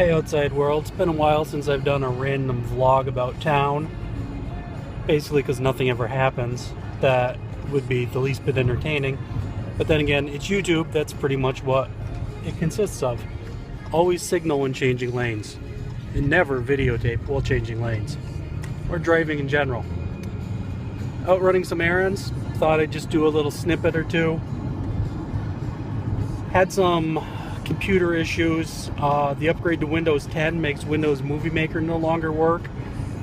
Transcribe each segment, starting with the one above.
Hey outside world, it's been a while since I've done a random vlog about town. Basically because nothing ever happens that would be the least bit entertaining. But then again, it's YouTube, that's pretty much what it consists of. Always signal when changing lanes. And never videotape while changing lanes. Or driving in general. Out running some errands, thought I'd just do a little snippet or two. Had some computer issues. The upgrade to Windows 10 makes Windows Movie Maker no longer work.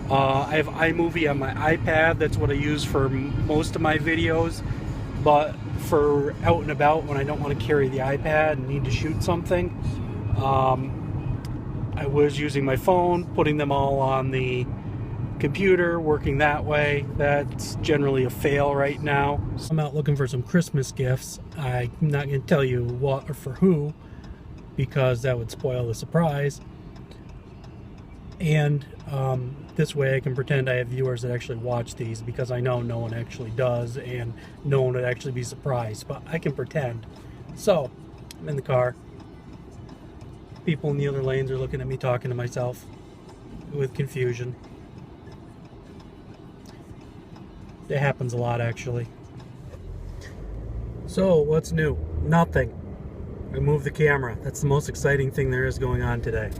I have iMovie on my iPad. That's what I use for most of my videos. But for out and about when I don't want to carry the iPad and need to shoot something, I was using my phone, putting them all on the computer, working that way. That's generally a fail right now. So I'm out looking for some Christmas gifts. I'm not going to tell you what or for who, because that would spoil the surprise. And this way I can pretend I have viewers that actually watch these, because I know no one actually does and no one would actually be surprised, but I can pretend. So I'm in the car. People in the other lanes are looking at me talking to myself with confusion. It happens a lot, actually. So what's new? Nothing. I moved the camera. That's the most exciting thing there is going on today.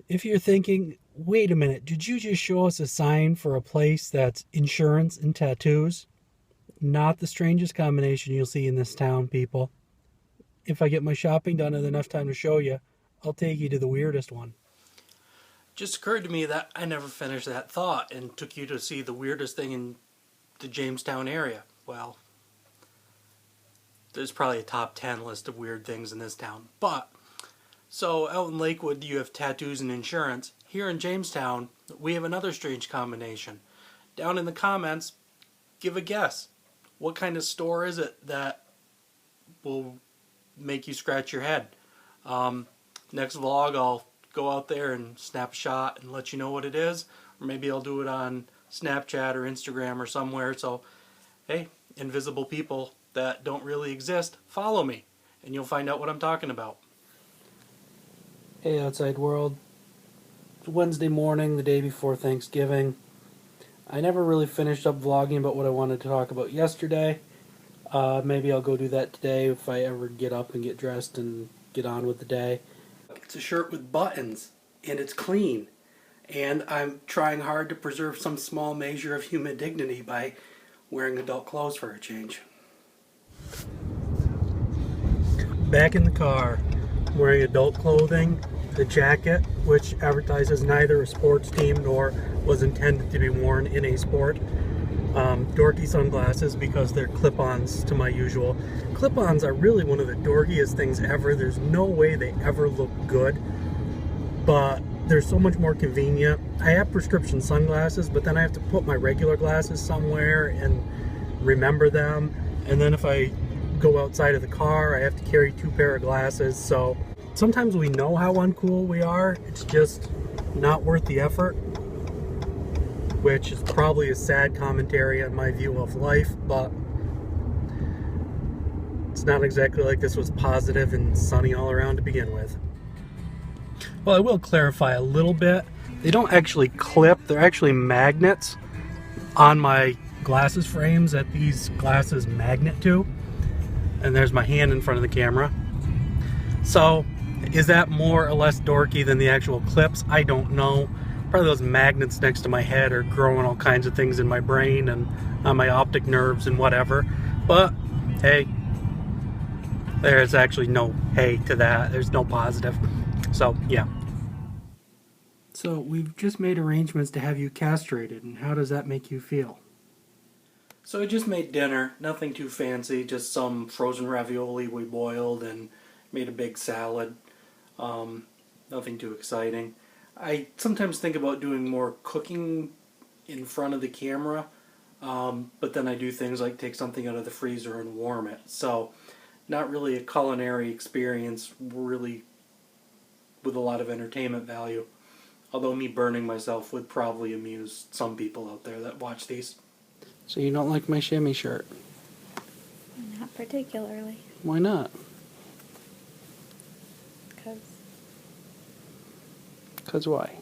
If you're thinking, wait a minute, did you just show us a sign for a place that's insurance and tattoos? Not the strangest combination you'll see in this town, people. If I get my shopping done in enough time to show you, I'll take you to the weirdest one. Just occurred to me that I never finished that thought and took you to see the weirdest thing in the Jamestown area. Well, there's probably a top 10 list of weird things in this town. But, so out in Lakewood you have tattoos and insurance. Here in Jamestown, we have another strange combination. Down in the comments, give a guess. What kind of store is it that will make you scratch your head? Next vlog I'll go out there and snap a shot and let you know what it is. Or maybe I'll do it on Snapchat or Instagram or somewhere. So, hey, invisible people that don't really exist, follow me and you'll find out what I'm talking about. Hey outside world. It's Wednesday morning, the day before Thanksgiving. I never really finished up vlogging about what I wanted to talk about yesterday. Maybe I'll go do that today if I ever get up and get dressed and get on with the day. It's a shirt with buttons and it's clean. And I'm trying hard to preserve some small measure of human dignity by wearing adult clothes for a change. Back in the car, wearing adult clothing, the jacket, which advertises neither a sports team nor was intended to be worn in a sport. Dorky sunglasses because they're clip-ons to my usual. Clip-ons are really one of the dorkiest things ever. There's no way they ever look good, but they're so much more convenient. I have prescription sunglasses, but then I have to put my regular glasses somewhere and remember them. And then if I go outside of the car, I have to carry 2 pair of glasses. So sometimes we know how uncool we are. It's just not worth the effort, which is probably a sad commentary on my view of life, but it's not exactly like this was positive and sunny all around to begin with. Well, I will clarify a little bit. They don't actually clip, they're actually magnets on my glasses frames that these glasses magnet to. And there's my hand in front of the camera. So, is that more or less dorky than the actual clips? I don't know. Probably those magnets next to my head are growing all kinds of things in my brain and on my optic nerves and whatever. But, hey, there's actually no hey to that. There's no positive. So, yeah. So, we've just made arrangements to have you castrated, and how does that make you feel? So I just made dinner, nothing too fancy, just some frozen ravioli we boiled and made a big salad. Nothing too exciting. I sometimes think about doing more cooking in front of the camera, but then I do things like take something out of the freezer and warm it. So not really a culinary experience, really with a lot of entertainment value. Although me burning myself would probably amuse some people out there that watch these. So you don't like my shimmy shirt? Not particularly. Why not? 'Cause why?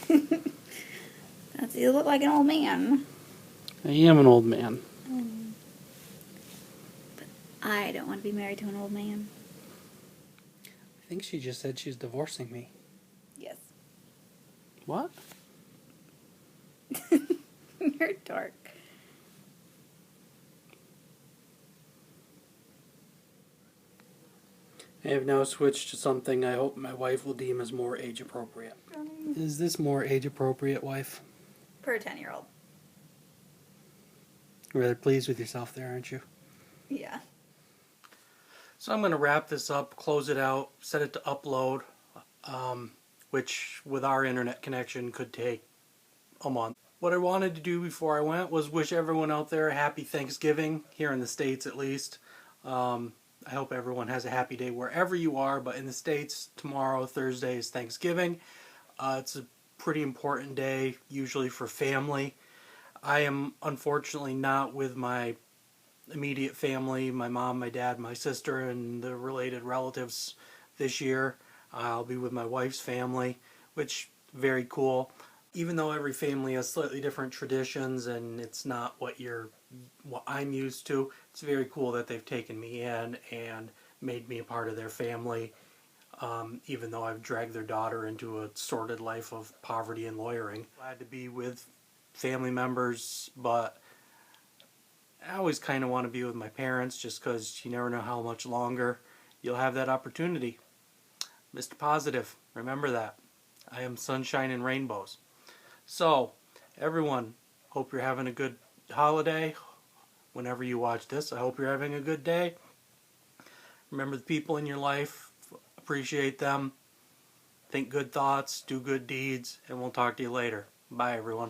Because you look like an old man. I am an old man. But I don't want to be married to an old man. I think she just said she's divorcing me. Yes. What? You're dark. I have now switched to something I hope my wife will deem as more age appropriate. Is this more age appropriate, wife? Per 10-year-old. You're rather pleased with yourself there, aren't you? Yeah. So I'm going to wrap this up, close it out, set it to upload, which with our internet connection could take a month. What I wanted to do before I went was wish everyone out there a happy Thanksgiving, here in the States at least. I hope everyone has a happy day wherever you are, but in the States, tomorrow, Thursday, is Thanksgiving. It's a pretty important day, usually for family. I am unfortunately not with my immediate family, my mom, my dad, my sister, and the related relatives this year. I'll be with my wife's family, which very cool. Even though every family has slightly different traditions and it's not what I'm used to, it's very cool that they've taken me in and made me a part of their family. Even though I've dragged their daughter into a sordid life of poverty and lawyering. Glad to be with family members, but I always kind of want to be with my parents just because you never know how much longer you'll have that opportunity. Mr. Positive, remember that. I am sunshine and rainbows. So, everyone, hope you're having a good holiday. Whenever you watch this, I hope you're having a good day. Remember the people in your life, appreciate them, think good thoughts, do good deeds, and we'll talk to you later. Bye, everyone.